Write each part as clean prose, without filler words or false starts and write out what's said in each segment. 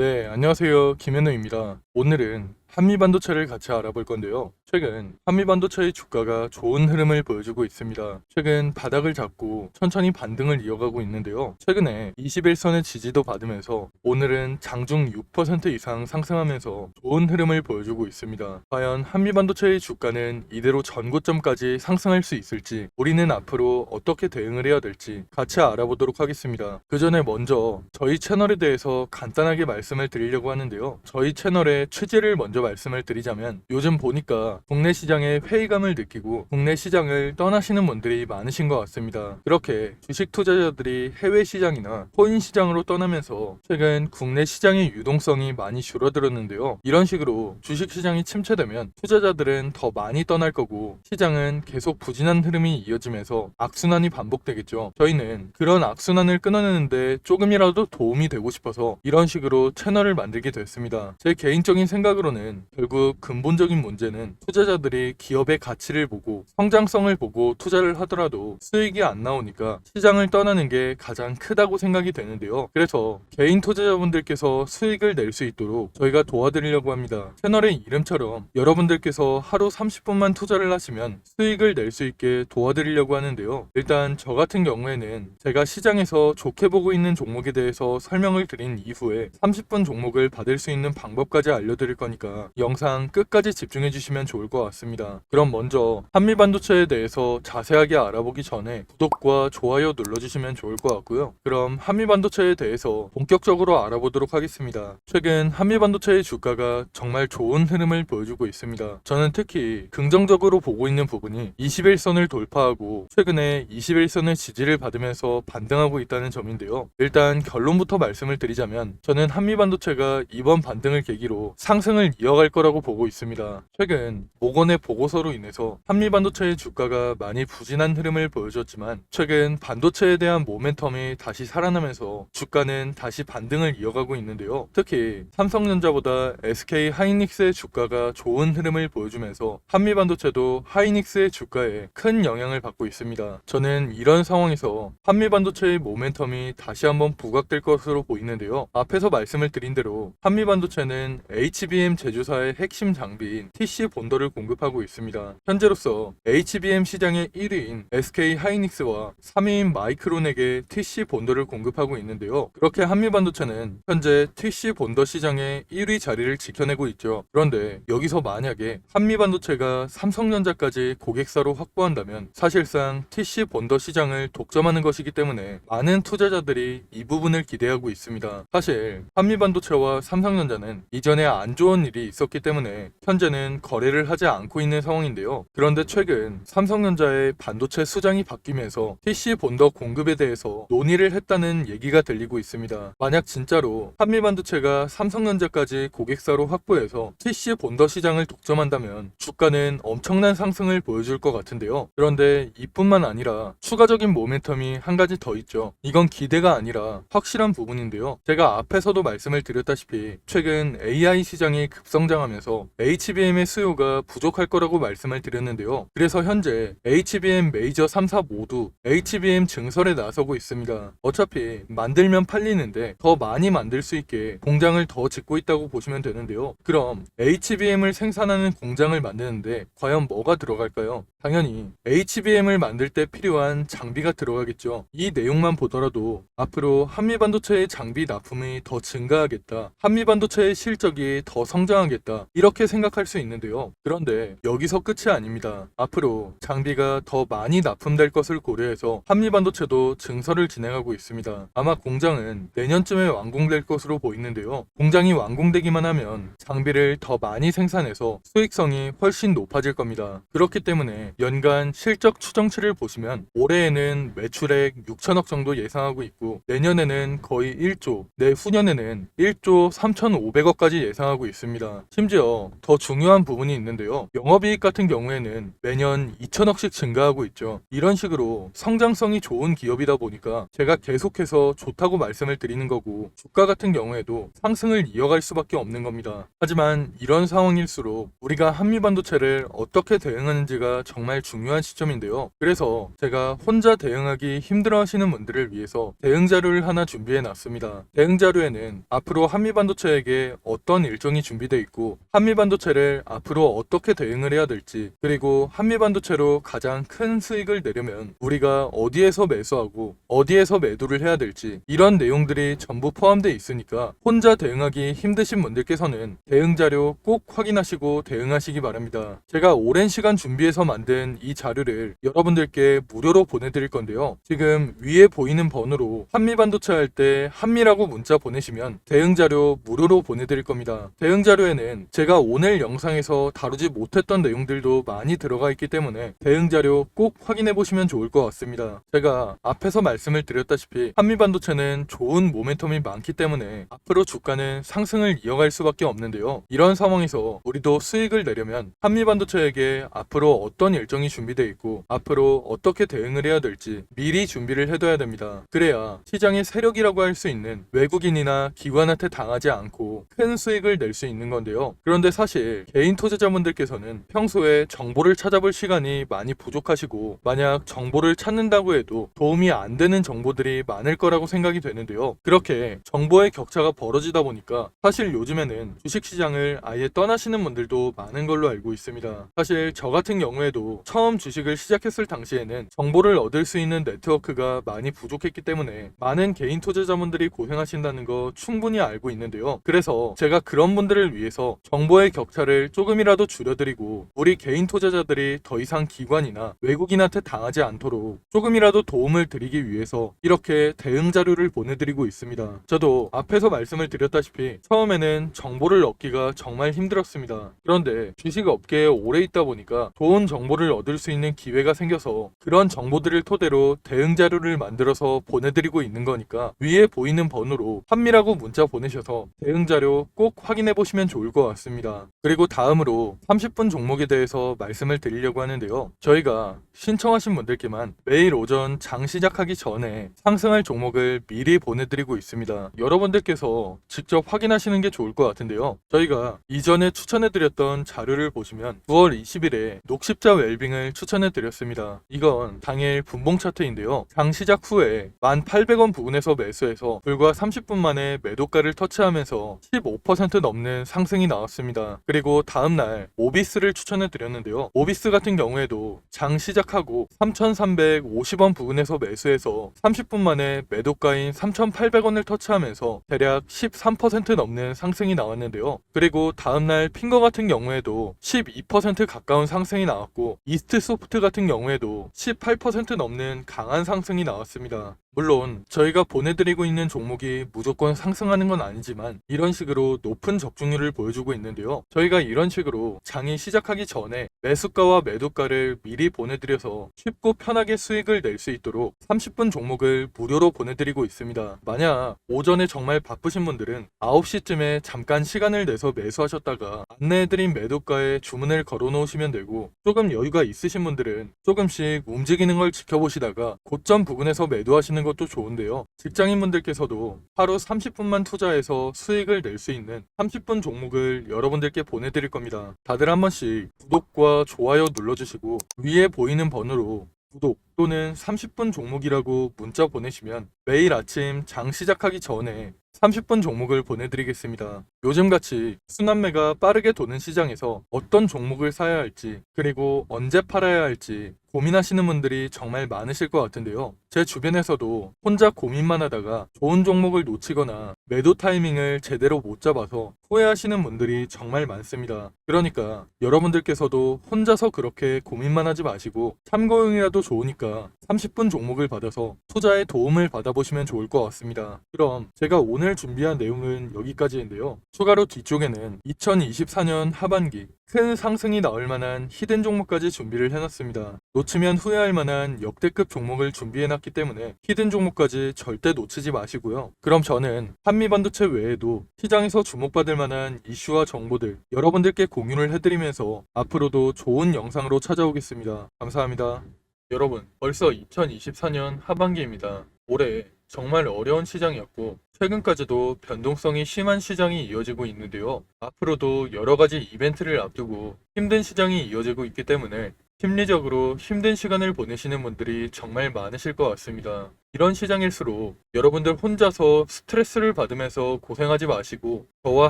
네, 안녕하세요. 김현우입니다. 오늘은 한미반도체를 같이 알아볼 건데요. 최근 한미반도체의 주가가 좋은 흐름을 보여주고 있습니다. 최근 바닥을 잡고 천천히 반등을 이어가고 있는데요. 최근에 21선의 지지도 받으면서 오늘은 장중 6% 이상 상승하면서 좋은 흐름을 보여주고 있습니다. 과연 한미반도체의 주가는 이대로 전고점까지 상승할 수 있을지, 우리는 앞으로 어떻게 대응을 해야 될지 같이 알아보도록 하겠습니다. 그 전에 먼저 저희 채널에 대해서 간단하게 말씀을 드리려고 하는데요. 저희 채널의 취지를 먼저 말씀을 드리자면, 요즘 보니까 국내 시장에 회의감을 느끼고 국내 시장을 떠나시는 분들이 많으신 것 같습니다. 그렇게 주식 투자자들이 해외 시장이나 코인 시장으로 떠나면서 최근 국내 시장의 유동성이 많이 줄어들었는데요. 이런 식으로 주식 시장이 침체되면 투자자들은 더 많이 떠날 거고 시장은 계속 부진한 흐름이 이어지면서 악순환이 반복되겠죠. 저희는 그런 악순환을 끊어내는데 조금이라도 도움이 되고 싶어서 이런 식으로 채널을 만들게 됐습니다. 제 개인적인 생각으로는 결국 근본적인 문제는 투자자들이 기업의 가치를 보고 성장성을 보고 투자를 하더라도 수익이 안 나오니까 시장을 떠나는 게 가장 크다고 생각이 되는데요. 그래서 개인 투자자분들께서 수익을 낼 수 있도록 저희가 도와드리려고 합니다. 채널의 이름처럼 여러분들께서 하루 30분만 투자를 하시면 수익을 낼 수 있게 도와드리려고 하는데요. 일단 저 같은 경우에는 제가 시장에서 좋게 보고 있는 종목에 대해서 설명을 드린 이후에 30분 종목을 받을 수 있는 방법까지 알려드릴 거니까 영상 끝까지 집중해 주시면 좋을 것 같습니다. 그럼 먼저 한미반도체에 대해서 자세하게 알아보기 전에 구독과 좋아요 눌러주시면 좋을 것 같고요. 그럼 한미반도체에 대해서 본격적으로 알아보도록 하겠습니다. 최근 한미반도체의 주가가 정말 좋은 흐름을 보여주고 있습니다. 저는 특히 긍정적으로 보고 있는 부분이 21선을 돌파하고 최근에 21선의 지지를 받으면서 반등하고 있다는 점인데요. 일단 결론부터 말씀을 드리자면, 저는 한미반도체가 이번 반등을 계기로 상승을 이어갈 거라고 보고 있습니다. 최근 모건의 보고서로 인해서 한미반도체의 주가가 많이 부진한 흐름을 보여줬지만 최근 반도체에 대한 모멘텀이 다시 살아나면서 주가는 다시 반등을 이어가고 있는데요. 특히 삼성전자보다 SK 하이닉스의 주가가 좋은 흐름을 보여주면서 한미반도체도 하이닉스의 주가에 큰 영향을 받고 있습니다. 저는 이런 상황에서 한미반도체의 모멘텀이 다시 한번 부각될 것으로 보이는데요. 앞에서 말씀을 드린 대로 한미반도체는 HBM 제조사의 핵심 장비인 TC 본더를 공급하고 있습니다. 현재로서 HBM 시장의 1위인 SK 하이닉스와 3위인 마이크론에게 TC 본더를 공급하고 있는데요. 그렇게 한미반도체는 현재 TC 본더 시장의 1위 자리를 지켜내고 있죠. 그런데 여기서 만약에 한미반도체가 삼성전자까지 고객사로 확보한다면 사실상 TC 본더 시장을 독점하는 것이기 때문에 많은 투자자들이 이 부분을 기대하고 있습니다. 사실 한미반도체와 삼성전자는 이전에 안 좋은 일이 있었기 때문에 현재는 거래를 하지 않고 있는 상황인데요. 그런데 최근 삼성전자의 반도체 수장이 바뀌면서 TC 본더 공급에 대해서 논의를 했다는 얘기가 들리고 있습니다. 만약 진짜로 한미반도체가 삼성전자까지 고객사로 확보해서 TC 본더 시장을 독점한다면 주가는 엄청난 상승을 보여줄 것 같은데요. 그런데 이뿐만 아니라 추가적인 모멘텀이 한 가지 더 있죠. 이건 기대가 아니라 확실한 부분인데요. 제가 앞에서도 말씀을 드렸다시피 최근 AI 시장이 급성장하면서 HBM의 수요가 부족할 거라고 말씀을 드렸는데요. 그래서 현재 HBM 메이저 3사 모두 HBM 증설에 나서고 있습니다. 어차피 만들면 팔리는데 더 많이 만들 수 있게 공장을 더 짓고 있다고 보시면 되는데요. 그럼 HBM을 생산하는 공장을 만드는데 과연 뭐가 들어갈까요? 당연히 HBM을 만들 때 필요한 장비가 들어가겠죠. 이 내용만 보더라도 앞으로 한미반도체의 장비 납품이 더 증가하겠다, 한미반도체의 실적이 더 성장하겠다, 이렇게 생각할 수 있는데요. 그런데 여기서 끝이 아닙니다. 앞으로 장비가 더 많이 납품될 것을 고려해서 한미반도체도 증설을 진행하고 있습니다. 아마 공장은 내년쯤에 완공될 것으로 보이는데요. 공장이 완공되기만 하면 장비를 더 많이 생산해서 수익성이 훨씬 높아질 겁니다. 그렇기 때문에 연간 실적 추정치를 보시면 올해에는 매출액 6천억 정도 예상하고 있고 내년에는 거의 1조, 내후년에는 1조 3,500억까지 예상하고 있습니다. 심지어 더 중요한 부분이 있는데요. 영업이익 같은 경우에는 매년 2천억씩 증가하고 있죠. 이런 식으로 성장성이 좋은 기업이다 보니까 제가 계속해서 좋다고 말씀을 드리는 거고, 주가 같은 경우에도 상승을 이어갈 수밖에 없는 겁니다. 하지만 이런 상황일수록 우리가 한미반도체를 어떻게 대응하는지가 정말 정말 중요한 시점인데요. 그래서 제가 혼자 대응하기 힘들어하시는 분들을 위해서 대응 자료를 하나 준비해 놨습니다. 대응 자료에는 앞으로 한미반도체에게 어떤 일정이 준비되어 있고 한미반도체를 앞으로 어떻게 대응을 해야 될지, 그리고 한미반도체로 가장 큰 수익을 내려면 우리가 어디에서 매수하고 어디에서 매도를 해야 될지, 이런 내용들이 전부 포함되어 있으니까 혼자 대응하기 힘드신 분들께서는 대응 자료 꼭 확인하시고 대응하시기 바랍니다. 제가 오랜 시간 준비해서 만든 이 자료를 여러분들께 무료로 보내드릴 건데요. 지금 위에 보이는 번호로 한미반도체 할 때 한미라고 문자 보내시면 대응 자료 무료로 보내드릴 겁니다. 대응 자료에는 제가 오늘 영상에서 다루지 못했던 내용들도 많이 들어가 있기 때문에 대응 자료 꼭 확인해 보시면 좋을 것 같습니다. 제가 앞에서 말씀을 드렸다시피 한미반도체는 좋은 모멘텀이 많기 때문에 앞으로 주가는 상승을 이어갈 수밖에 없는데요. 이런 상황에서 우리도 수익을 내려면 한미반도체에게 앞으로 어떤 일정이 준비되어 있고 앞으로 어떻게 대응을 해야 될지 미리 준비를 해둬야 됩니다. 그래야 시장의 세력이라고 할 수 있는 외국인이나 기관한테 당하지 않고 큰 수익을 낼 수 있는 건데요. 그런데 사실 개인 투자자분들께서는 평소에 정보를 찾아볼 시간이 많이 부족하시고, 만약 정보를 찾는다고 해도 도움이 안 되는 정보들이 많을 거라고 생각이 되는데요. 그렇게 정보의 격차가 벌어지다 보니까 사실 요즘에는 주식시장을 아예 떠나시는 분들도 많은 걸로 알고 있습니다. 사실 저 같은 경우에도 처음 주식을 시작했을 당시에는 정보를 얻을 수 있는 네트워크가 많이 부족했기 때문에 많은 개인 투자자분들이 고생하신다는 거 충분히 알고 있는데요. 그래서 제가 그런 분들을 위해서 정보의 격차를 조금이라도 줄여드리고 우리 개인 투자자들이 더 이상 기관이나 외국인한테 당하지 않도록 조금이라도 도움을 드리기 위해서 이렇게 대응 자료를 보내드리고 있습니다. 저도 앞에서 말씀을 드렸다시피 처음에는 정보를 얻기가 정말 힘들었습니다. 그런데 주식 업계에 오래 있다 보니까 좋은 정보를 얻을 수 있는 기회가 생겨서 그런 정보들을 토대로 대응 자료를 만들어서 보내드리고 있는 거니까 위에 보이는 번호로 한미라고 문자 보내셔서 대응 자료 꼭 확인해 보시면 좋을 것 같습니다. 그리고 다음으로 30분 종목에 대해서 말씀을 드리려고 하는데요. 저희가 신청하신 분들께만 매일 오전 장 시작하기 전에 상승할 종목을 미리 보내드리고 있습니다. 여러분들께서 직접 확인하시는 게 좋을 것 같은데요. 저희가 이전에 추천해드렸던 자료를 보시면 9월 20일에 녹십자 웰빙을 추천해드렸습니다. 이건 당일 분봉 차트인데요. 장 시작 후에 1,800원 부근에서 매수해서 불과 30분 만에 매도가를 터치하면서 15% 넘는 상승이 나왔습니다. 그리고 다음날 오비스를 추천해드렸는데요. 오비스 같은 경우에도 장 시작하고 3,350원 부근에서 매수해서 30분 만에 매도가인 3,800원을 터치하면서 대략 13% 넘는 상승이 나왔는데요. 그리고 다음날 핑거 같은 경우에도 12% 가까운 상승이 나왔고, 이스트소프트 같은 경우에도 18% 넘는 강한 상승이 나왔습니다. 물론 저희가 보내드리고 있는 종목이 무조건 상승하는 건 아니지만 이런 식으로 높은 적중률을 보여주고 있는데요. 저희가 이런 식으로 장이 시작하기 전에 매수가와 매도가를 미리 보내드려서 쉽고 편하게 수익을 낼 수 있도록 30분 종목을 무료로 보내드리고 있습니다. 만약 오전에 정말 바쁘신 분들은 9시쯤에 잠깐 시간을 내서 매수하셨다가 안내해드린 매도가에 주문을 걸어 놓으시면 되고, 조금 여유가 있으신 분들은 조금씩 움직이는 걸 지켜보시다가 고점 부근에서 매도하시는 것도 좋은데요. 직장인분들께서도 하루 30분만 투자해서 수익을 낼 수 있는 30분 종목을 여러분들께 보내드릴 겁니다. 다들 한 번씩 구독과 좋아요 눌러주시고 위에 보이는 번호로 구독 또는 30분 종목이라고 문자 보내시면 매일 아침 장 시작하기 전에 30분 종목을 보내드리겠습니다. 요즘같이 순환매가 빠르게 도는 시장에서 어떤 종목을 사야 할지, 그리고 언제 팔아야 할지 고민하시는 분들이 정말 많으실 것 같은데요. 제 주변에서도 혼자 고민만 하다가 좋은 종목을 놓치거나 매도 타이밍을 제대로 못 잡아서 후회하시는 분들이 정말 많습니다. 그러니까 여러분들께서도 혼자서 그렇게 고민만 하지 마시고 참고용이라도 좋으니까 30분 종목을 받아서 투자에 도움을 받아보시면 좋을 것 같습니다. 그럼 제가 오늘 준비한 내용은 여기까지인데요. 추가로 뒤쪽에는 2024년 하반기 큰 상승이 나올 만한 히든 종목까지 준비를 해놨습니다. 놓치면 후회할 만한 역대급 종목을 준비해놨기 때문에 히든 종목까지 절대 놓치지 마시고요. 그럼 저는 한미반도체 외에도 시장에서 주목받을 만한 이슈와 정보들 여러분들께 공유를 해드리면서 앞으로도 좋은 영상으로 찾아오겠습니다. 감사합니다. 여러분, 벌써 2024년 하반기입니다. 올해 정말 어려운 시장이었고 최근까지도 변동성이 심한 시장이 이어지고 있는데요. 앞으로도 여러 가지 이벤트를 앞두고 힘든 시장이 이어지고 있기 때문에 심리적으로 힘든 시간을 보내시는 분들이 정말 많으실 것 같습니다. 이런 시장일수록 여러분들 혼자서 스트레스를 받으면서 고생하지 마시고 저와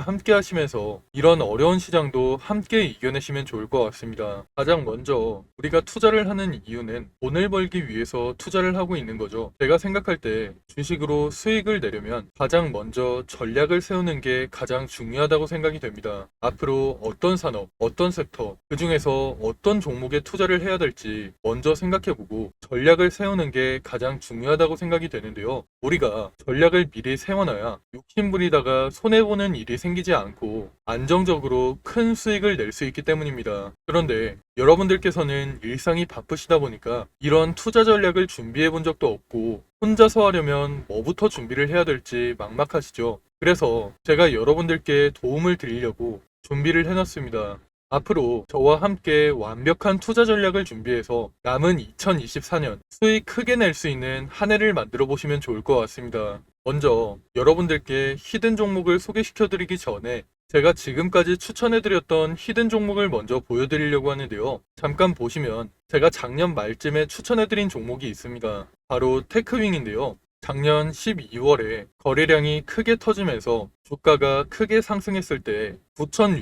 함께 하시면서 이런 어려운 시장도 함께 이겨내시면 좋을 것 같습니다. 가장 먼저 우리가 투자를 하는 이유는 돈을 벌기 위해서 투자를 하고 있는 거죠. 제가 생각할 때 주식으로 수익을 내려면 가장 먼저 전략을 세우는 게 가장 중요하다고 생각이 됩니다. 앞으로 어떤 산업, 어떤 섹터, 그 중에서 어떤 종목에 투자를 해야 될지 먼저 생각해보고 전략을 세우는 게 가장 중요하다고 생각이 되는데요. 우리가 전략을 미리 세워놔야 욕심부리다가 손해보는 일이 생기지 않고 안정적으로 큰 수익을 낼 수 있기 때문입니다. 그런데 여러분들께서는 일상이 바쁘시다 보니까 이런 투자 전략을 준비해 본 적도 없고 혼자서 하려면 뭐부터 준비를 해야 될지 막막하시죠. 그래서 제가 여러분들께 도움을 드리려고 준비를 해놨습니다. 앞으로 저와 함께 완벽한 투자 전략을 준비해서 남은 2024년 수익 크게 낼 수 있는 한 해를 만들어 보시면 좋을 것 같습니다. 먼저 여러분들께 히든 종목을 소개시켜 드리기 전에 제가 지금까지 추천해드렸던 히든 종목을 먼저 보여드리려고 하는데요. 잠깐 보시면 제가 작년 말쯤에 추천해드린 종목이 있습니다. 바로 테크윙인데요. 작년 12월에 거래량이 크게 터지면서 주가가 크게 상승했을 때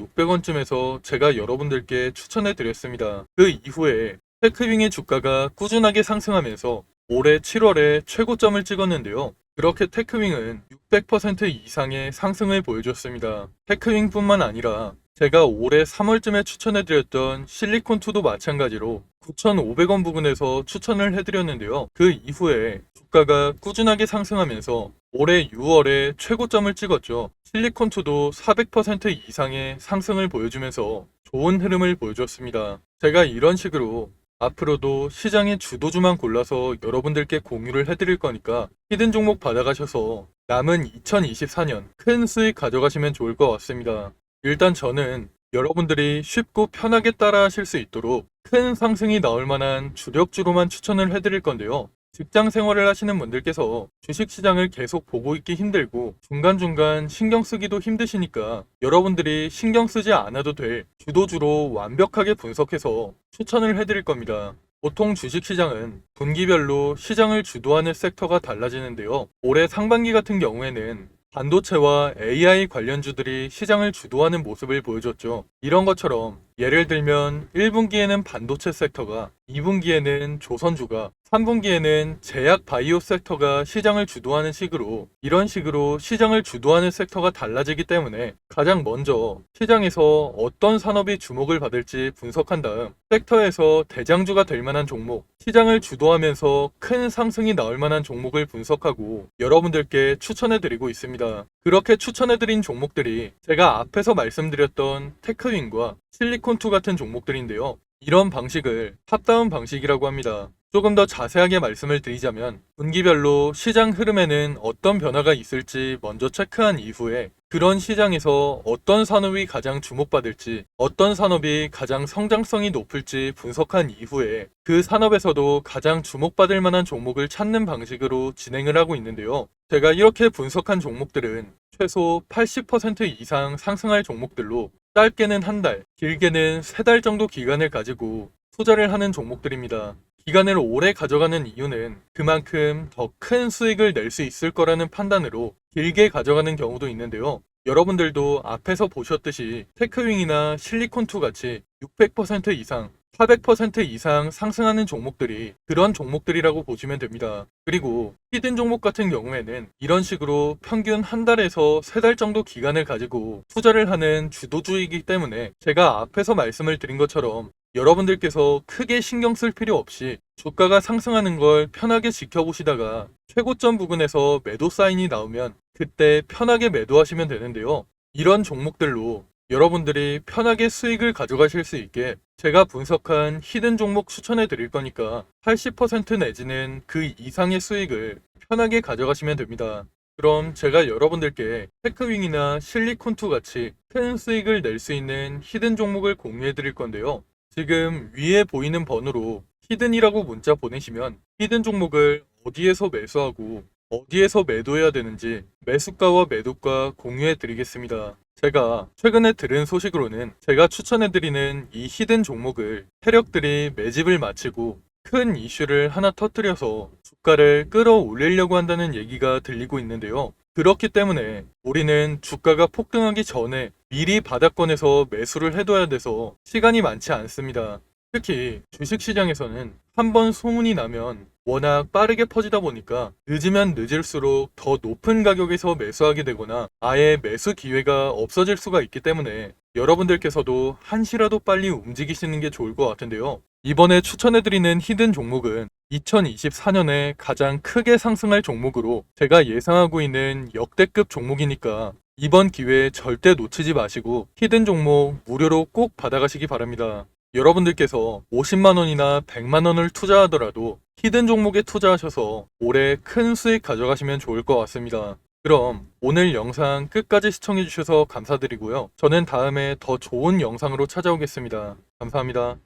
9,600원쯤에서 제가 여러분들께 추천해 드렸습니다. 그 이후에 테크윙의 주가가 꾸준하게 상승하면서 올해 7월에 최고점을 찍었는데요. 그렇게 테크윙은 600% 이상의 상승을 보여줬습니다. 테크윙뿐만 아니라 제가 올해 3월쯤에 추천해드렸던 실리콘2도 마찬가지로 9,500원 부근에서 추천을 해드렸는데요. 그 이후에 주가가 꾸준하게 상승하면서 올해 6월에 최고점을 찍었죠. 실리콘2도 400% 이상의 상승을 보여주면서 좋은 흐름을 보여줬습니다. 제가 이런 식으로 앞으로도 시장의 주도주만 골라서 여러분들께 공유를 해드릴 거니까 히든 종목 받아가셔서 남은 2024년 큰 수익 가져가시면 좋을 것 같습니다. 일단 저는 여러분들이 쉽고 편하게 따라 하실 수 있도록 큰 상승이 나올 만한 주력주로만 추천을 해드릴 건데요. 직장 생활을 하시는 분들께서 주식시장을 계속 보고 있기 힘들고 중간중간 신경 쓰기도 힘드시니까 여러분들이 신경 쓰지 않아도 될 주도주로 완벽하게 분석해서 추천을 해드릴 겁니다. 보통 주식시장은 분기별로 시장을 주도하는 섹터가 달라지는데요. 올해 상반기 같은 경우에는 반도체와 AI 관련주들이 시장을 주도하는 모습을 보여줬죠. 이런 것처럼 예를 들면 1분기에는 반도체 섹터가, 2분기에는 조선주가, 3분기에는 제약 바이오 섹터가 시장을 주도하는 식으로 이런 식으로 시장을 주도하는 섹터가 달라지기 때문에 가장 먼저 시장에서 어떤 산업이 주목을 받을지 분석한 다음 섹터에서 대장주가 될 만한 종목, 시장을 주도하면서 큰 상승이 나올 만한 종목을 분석하고 여러분들께 추천해 드리고 있습니다. 그렇게 추천해 드린 종목들이 제가 앞에서 말씀드렸던 테크윙과 실리콘2 같은 종목들인데요. 이런 방식을 탑다운 방식이라고 합니다. 조금 더 자세하게 말씀을 드리자면 분기별로 시장 흐름에는 어떤 변화가 있을지 먼저 체크한 이후에 그런 시장에서 어떤 산업이 가장 주목받을지, 어떤 산업이 가장 성장성이 높을지 분석한 이후에 그 산업에서도 가장 주목받을 만한 종목을 찾는 방식으로 진행을 하고 있는데요. 제가 이렇게 분석한 종목들은 최소 80% 이상 상승할 종목들로 짧게는 한 달, 길게는 세 달 정도 기간을 가지고 투자를 하는 종목들입니다. 기간을 오래 가져가는 이유는 그만큼 더 큰 수익을 낼 수 있을 거라는 판단으로 길게 가져가는 경우도 있는데요. 여러분들도 앞에서 보셨듯이 테크윙이나 실리콘2 같이 600% 이상, 400% 이상 상승하는 종목들이 그런 종목들이라고 보시면 됩니다. 그리고 히든 종목 같은 경우에는 이런 식으로 평균 한 달에서 세 달 정도 기간을 가지고 투자를 하는 주도주이기 때문에 제가 앞에서 말씀을 드린 것처럼 여러분들께서 크게 신경 쓸 필요 없이 주가가 상승하는 걸 편하게 지켜보시다가 최고점 부근에서 매도 사인이 나오면 그때 편하게 매도하시면 되는데요. 이런 종목들로 여러분들이 편하게 수익을 가져가실 수 있게 제가 분석한 히든 종목 추천해 드릴 거니까 80% 내지는 그 이상의 수익을 편하게 가져가시면 됩니다. 그럼 제가 여러분들께 테크윙이나 실리콘2 같이 큰 수익을 낼 수 있는 히든 종목을 공유해 드릴 건데요. 지금 위에 보이는 번호로 히든이라고 문자 보내시면 히든 종목을 어디에서 매수하고 어디에서 매도해야 되는지 매수가와 매도가 공유해 드리겠습니다. 제가 최근에 들은 소식으로는 제가 추천해 드리는 이 히든 종목을 세력들이 매집을 마치고 큰 이슈를 하나 터뜨려서 주가를 끌어올리려고 한다는 얘기가 들리고 있는데요. 그렇기 때문에 우리는 주가가 폭등하기 전에 미리 바닥권에서 매수를 해둬야 돼서 시간이 많지 않습니다. 특히 주식시장에서는 한번 소문이 나면 워낙 빠르게 퍼지다 보니까 늦으면 늦을수록 더 높은 가격에서 매수하게 되거나 아예 매수 기회가 없어질 수가 있기 때문에 여러분들께서도 한시라도 빨리 움직이시는 게 좋을 것 같은데요. 이번에 추천해드리는 히든 종목은 2024년에 가장 크게 상승할 종목으로 제가 예상하고 있는 역대급 종목이니까 이번 기회에 절대 놓치지 마시고 히든 종목 무료로 꼭 받아가시기 바랍니다. 여러분들께서 50만원이나 100만원을 투자하더라도 히든 종목에 투자하셔서 올해 큰 수익 가져가시면 좋을 것 같습니다. 그럼 오늘 영상 끝까지 시청해주셔서 감사드리고요. 저는 다음에 더 좋은 영상으로 찾아오겠습니다. 감사합니다.